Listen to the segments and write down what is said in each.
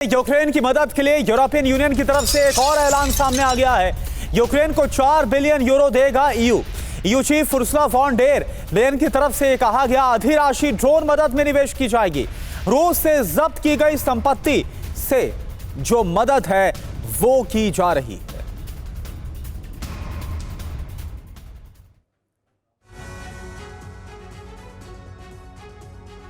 Ukraine की मदद के लिए यूरोपियन यूनियन की तरफ से एक और ऐलान सामने आ गया है। यूक्रेन को 4 बिलियन यूरो देगा EU chief Ursula von der Leyen की तरफ से कहा गया आधी राशि ड्रोन मदद में निवेश की जाएगी। रूस से जब्त की गई संपत्ति से जो मदद है वो की जा रही है।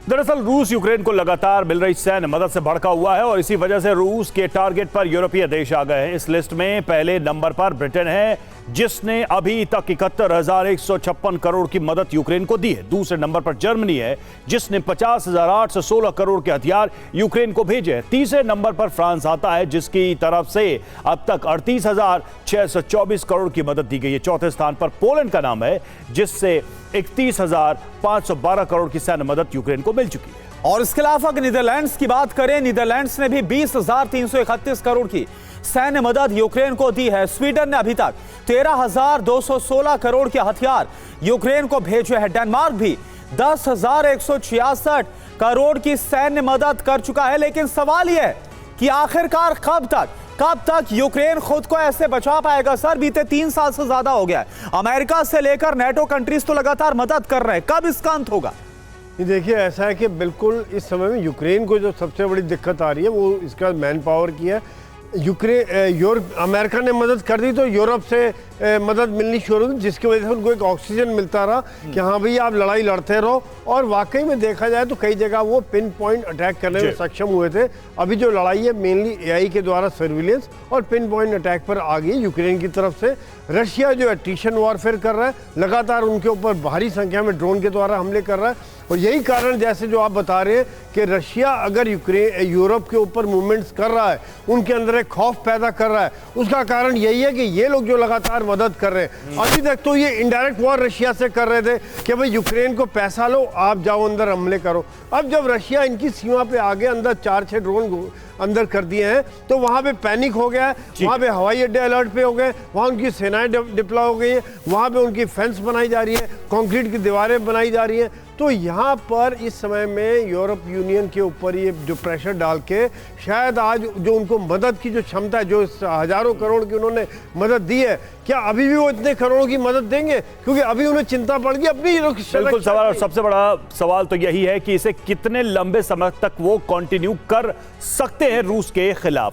दरअसल रूस यूक्रेन को लगातार मिल रही सैन्य मदद से भड़का हुआ है और इसी वजह से रूस के टारगेट पर यूरोपीय देश आ गए हैं। इस लिस्ट में पहले नंबर पर ब्रिटेन है, जिसने अभी तक 71,156 करोड़ की मदद यूक्रेन को दी है। दूसरे नंबर पर जर्मनी है, जिसने 50,816 करोड़ के हथियार यूक्रेन को भेजे हैं। तीसरे नंबर पर फ्रांस आता है, जिसकी तरफ से अब तक 38,624 करोड़ की मदद दी गई है। चौथे स्थान पर पोलैंड का नाम है, जिससे 31,512 करोड़ की सैन्य मदद यूक्रेन को मिल चुकी है। और इसके अलावा नीदरलैंड्स की बात करें, नीदरलैंड्स ने भी 20,331 करोड़ की सैन्य मदद यूक्रेन को दी है। स्वीडन ने अभी तक 13,216 करोड़ के हथियार यूक्रेन को भेजे हैं। डेनमार्क भी 10,166 करोड़ की सैन्य मदद कर चुका है। लेकिन सवाल यह है कि आखिरकार कब तक यूक्रेन खुद को ऐसे बचा पाएगा। सर, बीते 3 साल से ज्यादा हो गया है, अमेरिका से लेकर नेटो कंट्रीज तो लगातार मदद कर रहे हैं। कब इसका अंत होगा? देखिए, ऐसा है कि बिल्कुल इस समय में यूक्रेन को जो सबसे बड़ी दिक्कत आ रही है वो इसका मैन पावर की है। अमेरिका ने मदद कर दी तो यूरोप से मदद मिलनी शुरू हुई, जिसकी वजह से उनको एक ऑक्सीजन मिलता रहा कि हाँ भाई आप लड़ाई लड़ते रहो। और वाकई में देखा जाए तो कई जगह वो पिन पॉइंट अटैक करने में सक्षम हुए थे। अभी जो लड़ाई है मेनली एआई के द्वारा सर्विलेंस और पिन पॉइंट अटैक पर आ गई यूक्रेन की तरफ से। रशिया जो एटिशन वॉरफेयर कर रहा है, लगातार उनके ऊपर भारी संख्या में ड्रोन के द्वारा हमले कर रहा है। और यही कारण, जैसे जो आप बता रहे हैं कि रशिया अगर यूरोप के ऊपर मूवमेंट्स कर रहा है, उनके अंदर एक खौफ पैदा कर रहा है, उसका कारण यही है कि ये लोग जो लगातार मदद कर रहे हैं। अभी तक तो ये इनडायरेक्ट वॉर रशिया से कर रहे थे कि भाई यूक्रेन को पैसा लो, आप जाओ अंदर हमले करो। अब जब रशिया इनकी सीमा पे आगे अंदर 4-6 ड्रोन अंदर कर दिए हैं तो वहां पे पैनिक हो गया है, वहां पे हवाई अड्डे अलर्ट पे हो गए, वहां उनकी सेनाएं डिप्लॉय हो गई है, वहां पे उनकी फेंस बनाई जा रही है, कंक्रीट की दीवारें बनाई जा रही हैं। तो यहाँ पर इस समय में यूरोप यूनियन के ऊपर ये जो प्रेशर डाल के शायद आज जो उनको मदद की जो क्षमता है, जो हजारों करोड़ की उन्होंने मदद दी है, क्या अभी भी वो इतने करोड़ों की मदद देंगे? क्योंकि अभी उन्हें चिंता पड़ गई अपनी। बिल्कुल सवाल, और सबसे बड़ा सवाल तो यही है कि इसे कितने लंबे समय तक वो कंटिन्यू कर सकते हैं रूस के खिलाफ।